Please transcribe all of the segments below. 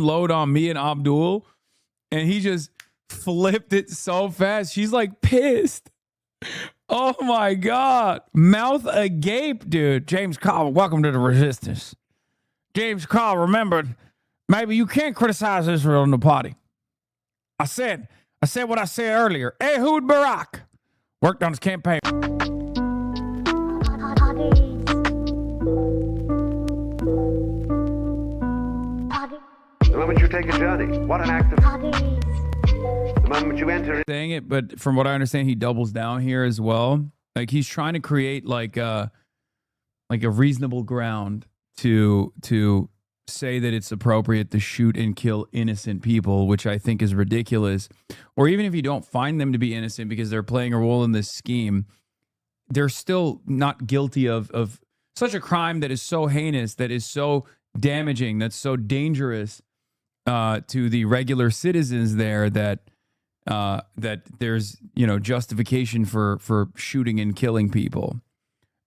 load on me and Abdul, and he just flipped it so fast. She's like pissed. Oh my God. Mouth agape, dude. James Cobb, welcome to the resistance. James Cobb, remember, maybe you can't criticize Israel in the party. I said what I said earlier. Ehud Barak worked on his campaign. The moment you take a journey, what an act of... The moment you enter... Saying it, but from what I understand, he doubles down here as well. Like he's trying to create like a reasonable ground to say that it's appropriate to shoot and kill innocent people, which I think is ridiculous. Or even if you don't find them to be innocent because they're playing a role in this scheme, they're still not guilty of such a crime that is so heinous, that is so damaging, that's so dangerous to the regular citizens there, that there's, justification for shooting and killing people.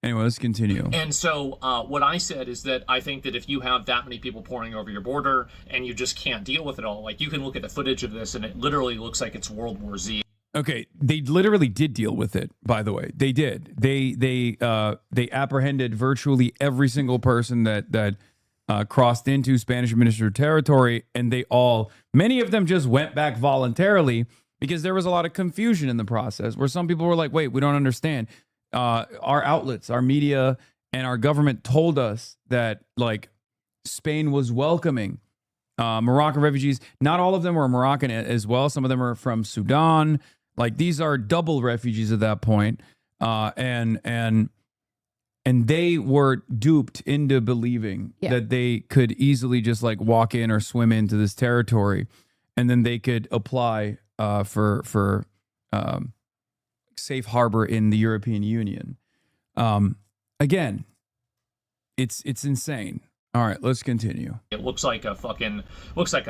Anyway, let's continue. And so what I said is that I think that if you have that many people pouring over your border and you just can't deal with it all, like you can look at the footage of this and it literally looks like it's World War Z. Okay, they literally did deal with it, by the way. They did. They apprehended virtually every single person that crossed into Spanish administered territory, and many of them just went back voluntarily because there was a lot of confusion in the process where some people were like, wait, we don't understand. Our outlets, our media, and our government told us that like Spain was welcoming Moroccan refugees. Not all of them were Moroccan as well. Some of them are from Sudan. Like these are double refugees at that point. And they were duped into believing that they could easily just like walk in or swim into this territory, and then they could apply for safe harbor in the European Union. Again, it's insane. All right, let's continue. It looks like a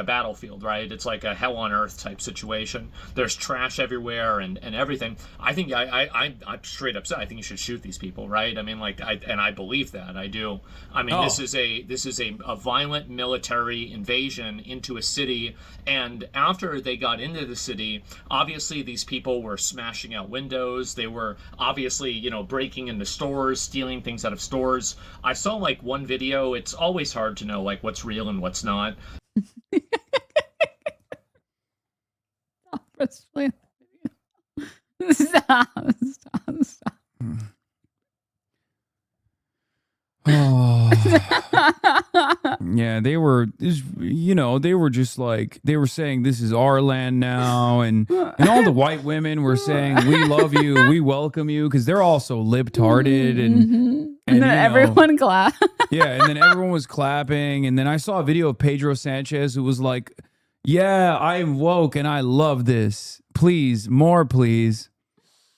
battlefield, right? It's like a hell on earth type situation. There's trash everywhere and everything. I think I'm straight up. I think you should shoot these people, right? I mean, I believe that. I do. I mean, this is a violent military invasion into a city, and after they got into the city, obviously these people were smashing out windows. They were obviously, breaking into stores, stealing things out of stores. I saw like one video. It's always hard to know like what's real and what's not. Stop. Oh. Yeah, they were just like, they were saying this is our land now, and all the white women were saying we love you, we welcome you, because they're all so lip-tarded, and then everyone clapped. Yeah, and then everyone was clapping, and then I saw a video of Pedro Sanchez who was like, yeah, I'm woke and I love this. Please, more please.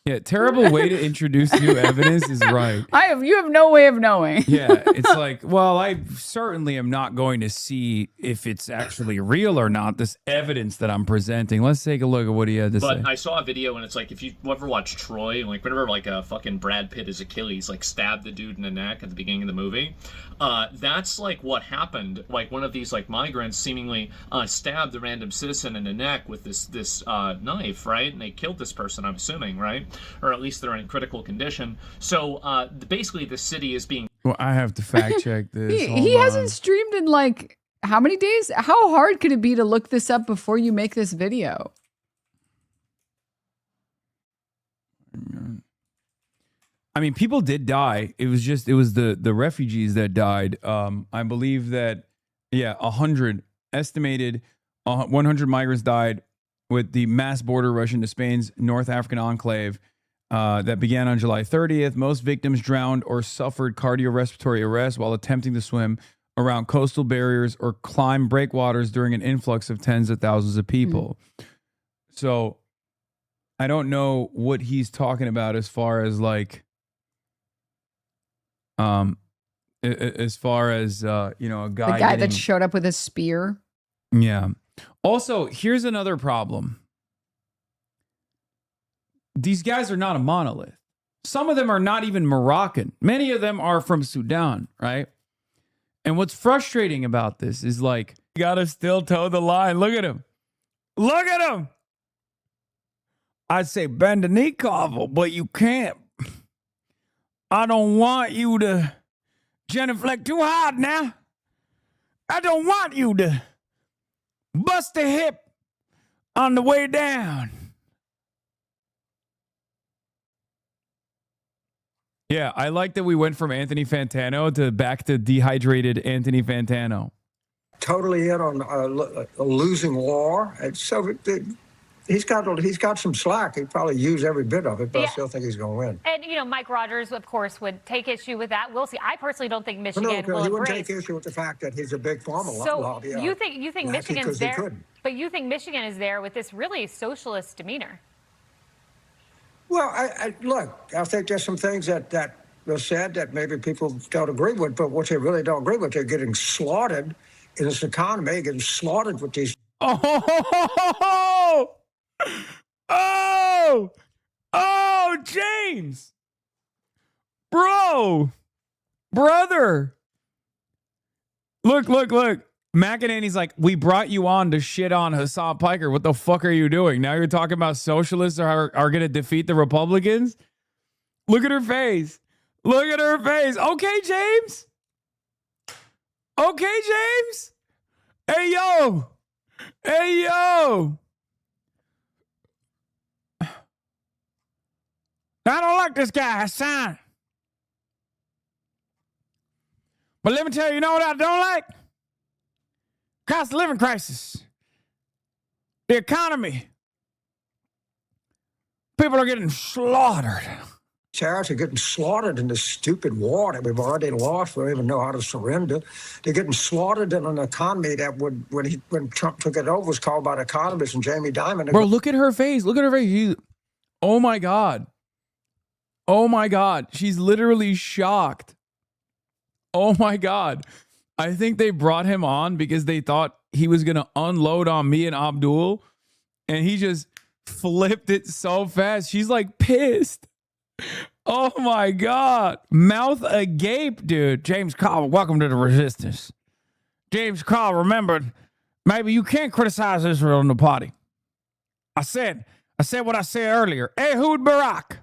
Yeah, terrible way to introduce new evidence is right. You have no way of knowing. Yeah, it's like, well, I certainly am not going to see if it's actually real or not, this evidence that I'm presenting. Let's take a look at what he had to say. But I saw a video, and it's like, if you ever watch Troy, like whenever like a fucking Brad Pitt as Achilles like stabbed the dude in the neck at the beginning of the movie, that's like what happened. Like one of these like migrants seemingly stabbed the random citizen in the neck with this knife, right? And they killed this person, I'm assuming, right? Or at least they're in critical condition. So basically the city is being... Well, I have to fact check this. He hasn't streamed in like how many days? How hard could it be to look this up before you make this video? I mean, people did die. It was the refugees that died. I believe that, 100 estimated 100 migrants died with the mass border rush into Spain's North African enclave that began on July 30th. Most victims drowned or suffered cardiorespiratory arrest while attempting to swim around coastal barriers or climb breakwaters during an influx of tens of thousands of people. So I don't know what he's talking about as far as like, as far as, a guy. The guy that showed up with a spear. Yeah. Also, here's another problem. These guys are not a monolith. Some of them are not even Moroccan. Many of them are from Sudan, right? And what's frustrating about this is like You gotta still toe the line. Look at him. Look at him. I'd say bend the knee, Carvel, but you can't. I don't want you to genuflect too hard now. I don't want you to bust a hip on the way down. Yeah, I like that we went from Anthony Fantano to back to dehydrated Anthony Fantano. Totally in on a losing war. And so he's got some slack. He'd probably use every bit of it, but I still think he's going to win. And, you know, Mike Rogers, of course, would take issue with that. We'll see. I personally don't think Michigan will he wouldn't embrace. take issue with the fact that he's a big pharma lobby. So you think Michigan's there, but you think Michigan is there with this really socialist demeanor? Well, look, I think there's some things that were said that maybe people don't agree with, but what they really don't agree with, they're getting slaughtered in this economy, getting slaughtered with these. Oh, James, brother. Look. McEnany's like, we brought you on to shit on Hassan Piker. What the fuck are you doing? Now you're talking about socialists are going to defeat the Republicans? Look at her face. Okay, James. Hey, yo. I don't like this guy, Hassan. But let me tell you, know what I don't like? Cost of living crisis. The economy. People are getting slaughtered. Tariffs are getting slaughtered in this stupid war that we've already lost. We don't even know how to surrender. They're getting slaughtered in an economy that when Trump took it over was called by the economists and Jamie Dimon. Bro, look at her face. Oh my God. She's literally shocked. Oh my God. I think they brought him on because they thought he was going to unload on me and Abdul, and he just flipped it so fast. She's like pissed. Oh my God. Mouth agape, dude. James Cobb, welcome to the resistance. James Cobb remembered, maybe you can't criticize Israel in the party. I said what I said earlier. Ehud Barak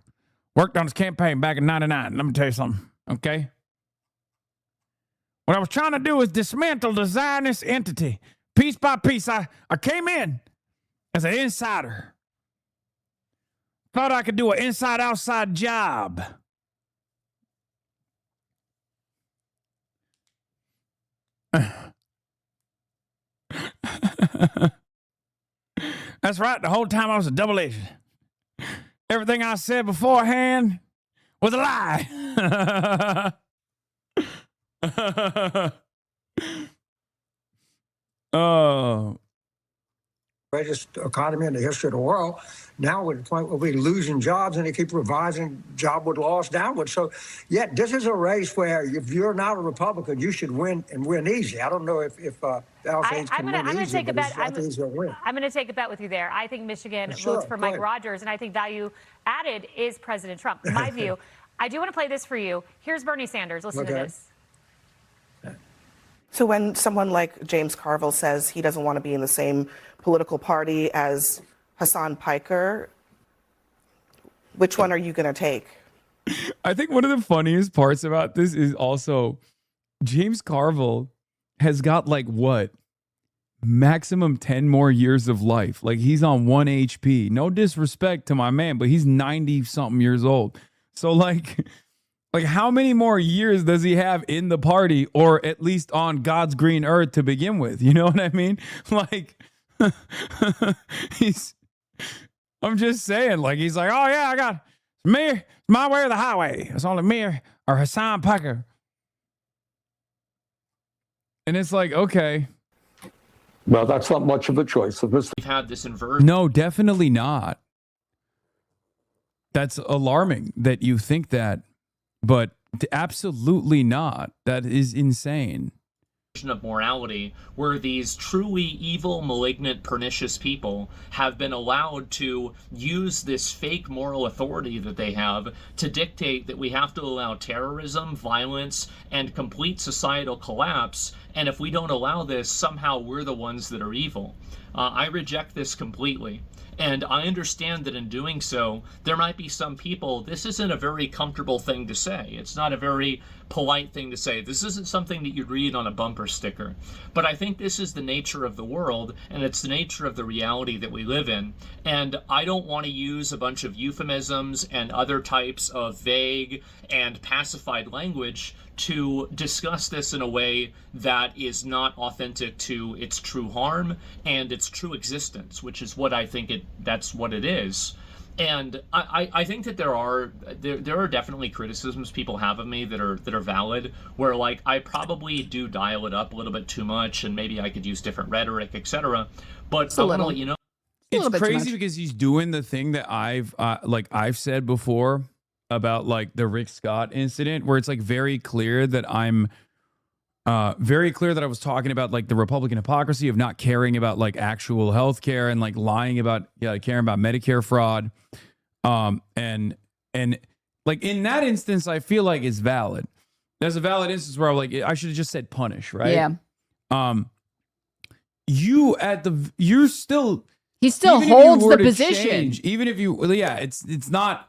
worked on his campaign back in 99. Let me tell you something, okay? What I was trying to do was dismantle the Zionist entity. Piece by piece, I came in as an insider. Thought I could do an inside-outside job. That's right. The whole time I was a double agent. Everything I said beforehand was a lie. Oh. Greatest economy in the history of the world. Now we're at the point where we're losing jobs and they keep revising job loss downward. So, yeah, this is a race where if you're not a Republican, you should win and win easy. I don't know if Al Hayes can win easy, I think he's going to win. I'm going to take a bet with you there. I think Michigan votes for Mike Rogers, and I think value added is President Trump. My view. I do want to play this for you. Here's Bernie Sanders. Listen to this. So when someone like James Carville says he doesn't want to be in the same political party as Hassan Piker, which one are you going to take? I think one of the funniest parts about this is also James Carville has got like what? Maximum 10 more years of life. Like he's on 1 HP. No disrespect to my man, but he's 90 something years old. So like how many more years does he have in the party, or at least on God's green earth to begin with? You know what I mean? Like I'm just saying, like, he's like, oh yeah, I got me, my way or the highway. It's only me or Hassan Piker. And it's like, okay. Well, that's not much of a choice. We've had this inversion. No, definitely not. That's alarming that you think that, but absolutely not. That is insane. Of morality, where these truly evil, malignant, pernicious people have been allowed to use this fake moral authority that they have to dictate that we have to allow terrorism, violence, and complete societal collapse And if we don't allow this, somehow we're the ones that are evil. I reject this completely. And I understand that in doing so, there might be some people, this isn't a very comfortable thing to say. It's not a very polite thing to say. This isn't something that you'd read on a bumper sticker. But I think this is the nature of the world, and it's the nature of the reality that we live in. And I don't want to use a bunch of euphemisms and other types of vague and pacified language to discuss this in a way that is not authentic to its true harm and its true existence, which is what I think that's what it is. And I think that there are definitely criticisms people have of me that are valid, where like I probably do dial it up a little bit too much, and maybe I could use different rhetoric, etc. But I want to let you know, it's crazy because he's doing the thing that I've said before about like the Rick Scott incident, where it's like very clear that I was talking about like the Republican hypocrisy of not caring about like actual health care and like lying about caring about Medicare fraud. And like in that instance, I feel like it's valid. There's a valid instance where I'm like, I should have just said punish, right? Yeah. He still holds the position. Even if you, it's not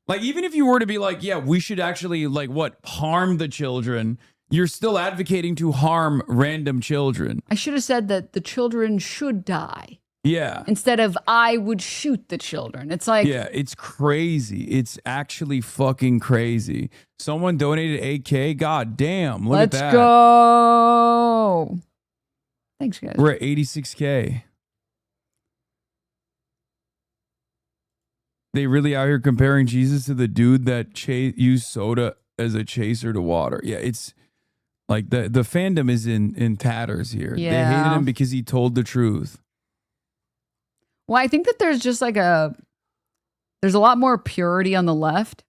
like, even if you were to be like, yeah, we should actually like harm the children, you're still advocating to harm random children. I should have said that the children should die. Yeah. Instead of I would shoot the children. It's like, yeah, it's crazy. It's actually fucking crazy. Someone donated 8K. God damn. Look at that. Let's go. Thanks, guys. We're at 86K. They really out here comparing Jesus to the dude that used soda as a chaser to water. Yeah, it's like the fandom is in tatters here. Yeah. They hated him because he told the truth. Well, I think that there's just like there's a lot more purity on the left,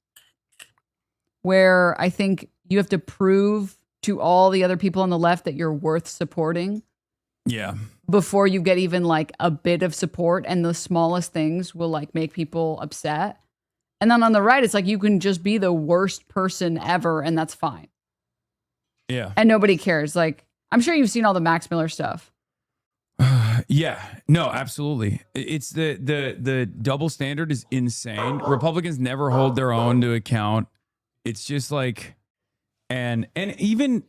where I think you have to prove to all the other people on the left that you're worth supporting. Yeah. Before you get even like a bit of support, and the smallest things will like make people upset. And then on the right, it's like you can just be the worst person ever, and that's fine. Yeah. And nobody cares. Like, I'm sure you've seen all the Max Miller stuff. Yeah, no, absolutely. It's the double standard is insane. Republicans never hold their own to account. It's just like, and even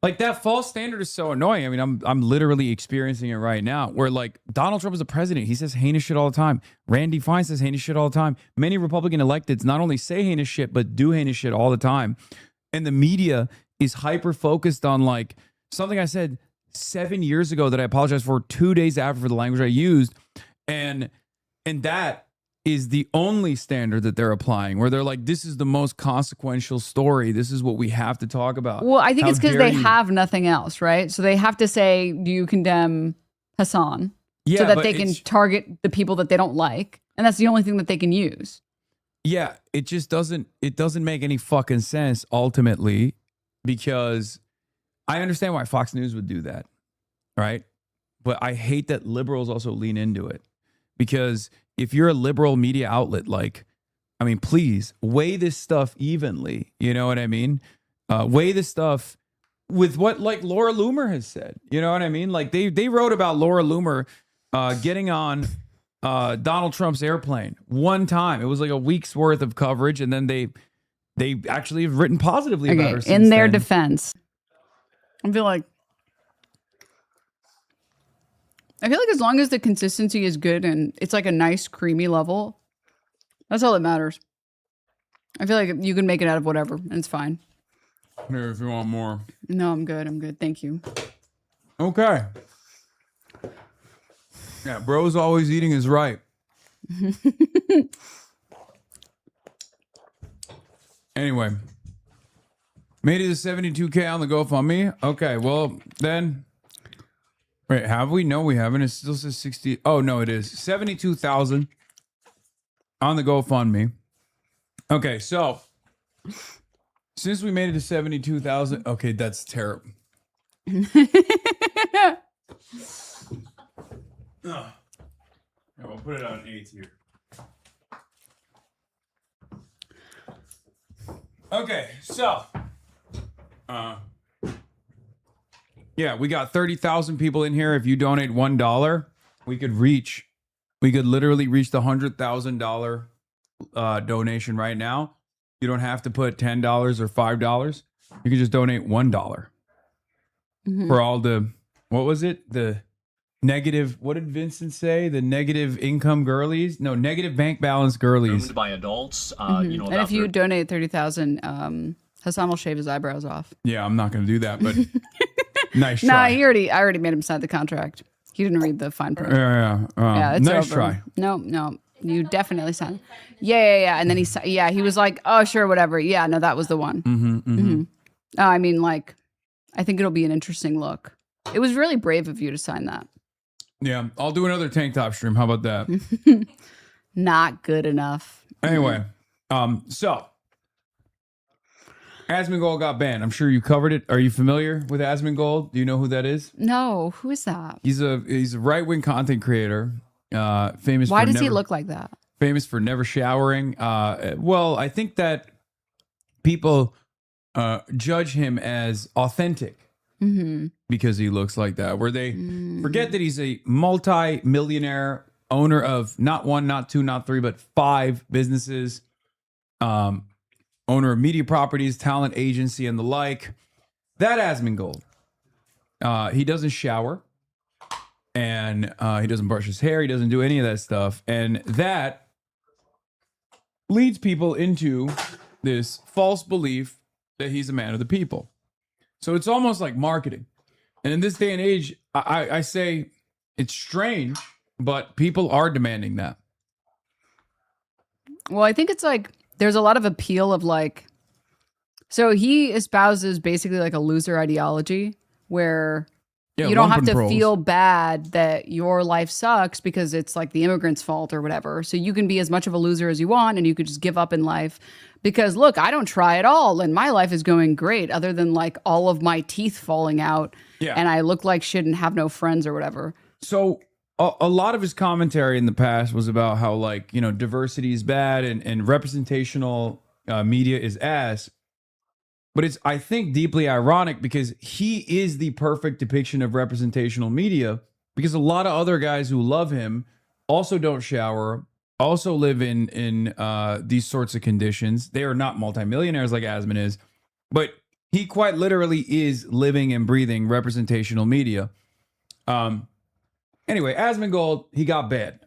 like that false standard is so annoying. I mean, I'm literally experiencing it right now, where like Donald Trump is the president. He says heinous shit all the time. Randy Fine says heinous shit all the time. Many Republican electeds not only say heinous shit, but do heinous shit all the time. And the media is hyper focused on like something I said 7 years ago that I apologized for 2 days after for the language I used. And that is the only standard that they're applying, where they're like, this is the most consequential story. This is what we have to talk about. Well, I think How it's because dare they you? have nothing else, right? So they have to say, do you condemn Hassan? Yeah, so that but they can it's- target the people that they don't like. And that's the only thing that they can use. Yeah, it just doesn't make any fucking sense ultimately, because I understand why Fox News would do that, right? But I hate that liberals also lean into it, because if you're a liberal media outlet, like, I mean, please weigh this stuff evenly. You know what I mean? Weigh this stuff with what like Laura Loomer has said. You know what I mean? Like they wrote about Laura Loomer getting on Donald Trump's airplane one time. It was like a week's worth of coverage, and then they actually have written positively about her Okay, since in their then. defense, I feel like as long as the consistency is good and it's like a nice creamy level, that's all that matters. I feel like you can make it out of whatever, and it's fine. Here, if you want more. No, I'm good. I'm good. Thank you. Okay. Yeah, bro's always eating his right. Anyway, made it to 72K on the GoFundMe. Okay, well then, wait, have we? No, we haven't. It still says 60. Oh no, it is 72,000 on the GoFundMe. Okay, so since we made it to 72,000, okay, that's terrible. Yeah, we'll put it on 8 here. Okay, so Yeah, we got 30,000 people in here. If you donate $1, we could literally reach the $100,000 donation right now. You don't have to put $10 or $5. You can just donate $1 for all the, what was it? The negative, what did Vincent say? The negative income girlies? No, negative bank balance girlies. Owned by adults. You know, And if you donate 30,000, Hassan will shave his eyebrows off. Yeah, I'm not going to do that, but nice Nah, try. I already made him sign the contract. He didn't read the fine print. Yeah, It's nice over. try. No, you definitely signed. Yeah. And then he was like, oh, sure, whatever. Yeah, no, that was the one. I mean, like, I think it'll be an interesting look. It was really brave of you to sign that. Yeah, I'll do another tank top stream. How about that? Not good enough. Anyway, so Asmongold got banned. I'm sure you covered it. Are you familiar with Asmongold? Do you know who that is? No, who is that? He's a right-wing content creator, famous. Why for does he never- look like that? Famous for never showering. Well, I think that people judge him as authentic because he looks like that. Where they forget that he's a multi-millionaire owner of not one, not two, not three, but 5 businesses. Owner of media properties, talent agency, and the like. That Asmongold. He doesn't shower. And he doesn't brush his hair. He doesn't do any of that stuff. And that leads people into this false belief that he's a man of the people. So it's almost like marketing. And in this day and age, I say it's strange, but people are demanding that. Well, I think it's like there's a lot of appeal of like, so he espouses basically like a loser ideology where Yeah, you don't have lumpen to proles. feel bad that your life sucks because it's like the immigrant's fault or whatever. So you can be as much of a loser as you want and you could just give up in life because look, I don't try at all and my life is going great other than like all of my teeth falling out and I look like shit and have no friends or whatever. So a lot of his commentary in the past was about how, like, you know, diversity is bad and representational media is ass. But it's, I think, deeply ironic because he is the perfect depiction of representational media because a lot of other guys who love him also don't shower, also live in these sorts of conditions. They are not multimillionaires like Asman is, but he quite literally is living and breathing representational media. Anyway, Asmongold, he got banned.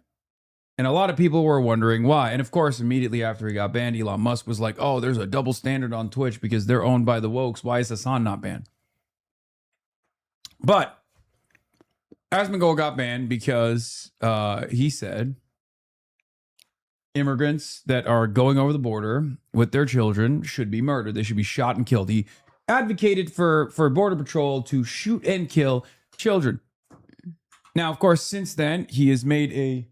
And a lot of people were wondering why. And of course, immediately after he got banned, Elon Musk was like, oh, there's a double standard on Twitch because they're owned by the wokes. Why is Hassan not banned? But Asmongold got banned because he said immigrants that are going over the border with their children should be murdered. They should be shot and killed. He advocated for Border Patrol to shoot and kill children. Now, of course, since then, he has made a